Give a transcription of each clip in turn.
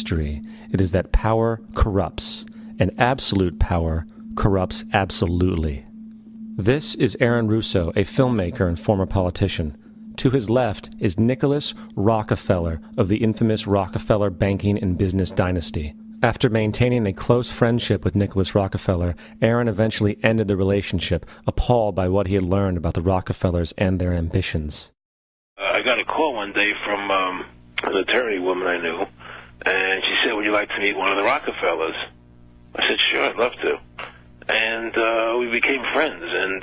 history, it is that power corrupts, and absolute power corrupts absolutely. This is Aaron Russo, a filmmaker and former politician. To his left is Nicholas Rockefeller of the infamous Rockefeller banking and business dynasty. After maintaining a close friendship with Nicholas Rockefeller, Aaron eventually ended the relationship, appalled by what he had learned about the Rockefellers and their ambitions. I got a call one day from an attorney woman I knew, and she said, "Would you like to meet one of the Rockefellers?" I said, "Sure, I'd love to." And we became friends, and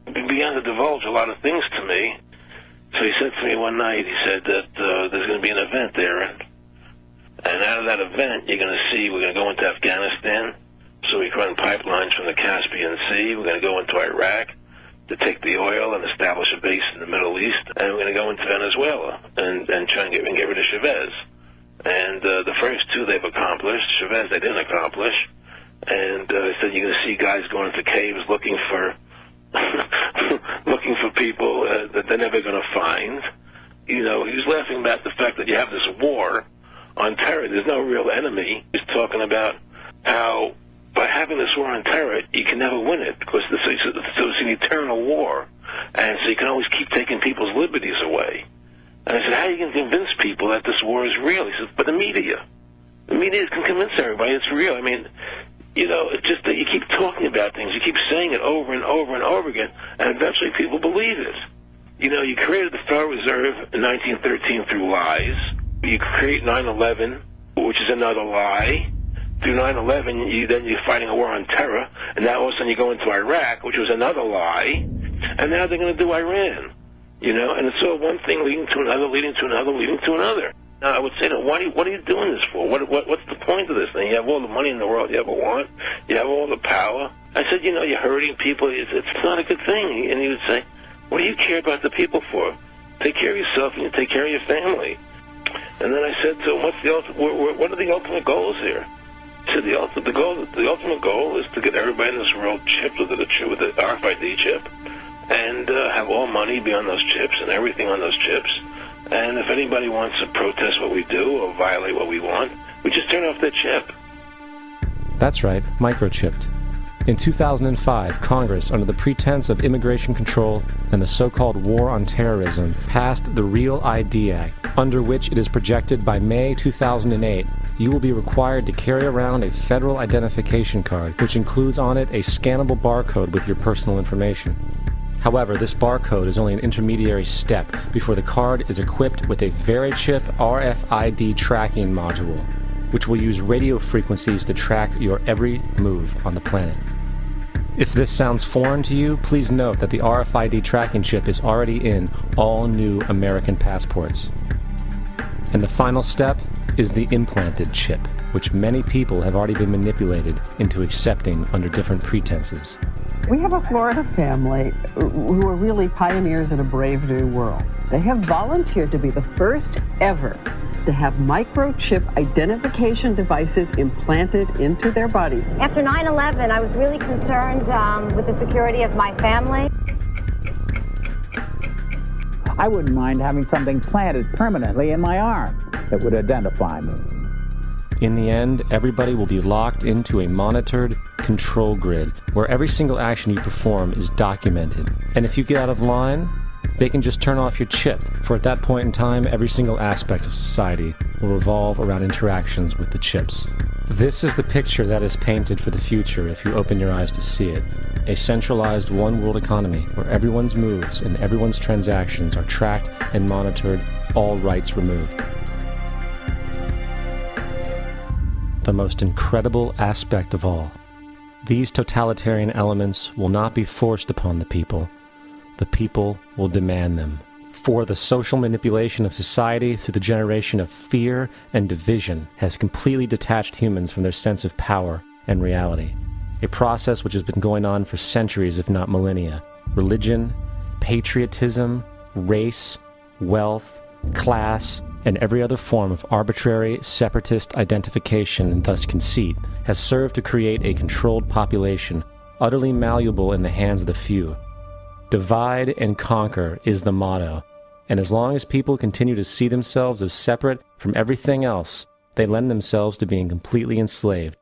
he began to divulge a lot of things to me. So he said to me one night, he said that there's going to be an event there, and out of that event, you're going to see we're going to go into Afghanistan, so we can run pipelines from the Caspian Sea. We're going to go into Iraq to take the oil and establish a base in the Middle East, and we're going to go into Venezuela and try and get rid of Chavez. And the first two they've accomplished. Chavez they didn't accomplish. And he said you're going to see guys going into caves looking for looking for people that they're never going to find. You know, he was laughing about the fact that you have this war on terror. There's no real enemy. He's talking about how by having this war on terror, you can never win it because it's an eternal war. And so you can always keep taking people's liberties away. And I said, how are you going to convince people that this war is real? He said, but the media. The media can convince everybody it's real. I mean, you know, it's just that you keep talking about things. You keep saying it over and over and over again, and eventually people believe it. You know, you created the Federal Reserve in 1913 through lies. You create 9/11, which is another lie. Through 9/11, then you're fighting a war on terror, and now all of a sudden you go into Iraq, which was another lie, and now they're going to do Iran. You know, and it's all one thing leading to another, leading to another, leading to another. Now, I would say to them, what are you doing this for? What's the point of this thing? You have all the money in the world you ever want. You have all the power. I said, you know, you're hurting people. It's not a good thing. And he would say, what do you care about the people for? Take care of yourself and you take care of your family. And then I said to him, what are the ultimate goals here? He said, the ultimate goal is to get everybody in this world chipped with the RFID chip and have all money be on those chips and everything on those chips. And if anybody wants to protest what we do or violate what we want, we just turn off their chip. That's right, microchipped. In 2005, Congress, under the pretense of immigration control and the so-called war on terrorism, passed the REAL ID Act, under which it is projected by May 2008, you will be required to carry around a federal identification card, which includes on it a scannable barcode with your personal information. However, this barcode is only an intermediary step before the card is equipped with a VeriChip RFID tracking module, which will use radio frequencies to track your every move on the planet. If this sounds foreign to you, please note that the RFID tracking chip is already in all new American passports. And the final step is the implanted chip, which many people have already been manipulated into accepting under different pretenses. We have a Florida family who are really pioneers in a brave new world. They have volunteered to be the first ever to have microchip identification devices implanted into their body. After 9/11, I was really concerned with the security of my family. I wouldn't mind having something planted permanently in my arm that would identify me. In the end, everybody will be locked into a monitored control grid where every single action you perform is documented. And if you get out of line, they can just turn off your chip, for at that point in time, every single aspect of society will revolve around interactions with the chips. This is the picture that is painted for the future if you open your eyes to see it. A centralized one-world economy where everyone's moves and everyone's transactions are tracked and monitored, all rights removed. The most incredible aspect of all. These totalitarian elements will not be forced upon the people. The people will demand them. For the social manipulation of society through the generation of fear and division has completely detached humans from their sense of power and reality. A process which has been going on for centuries, if not millennia. Religion, patriotism, race, wealth, class, and every other form of arbitrary, separatist identification and thus conceit has served to create a controlled population, utterly malleable in the hands of the few. Divide and conquer is the motto, and as long as people continue to see themselves as separate from everything else, they lend themselves to being completely enslaved.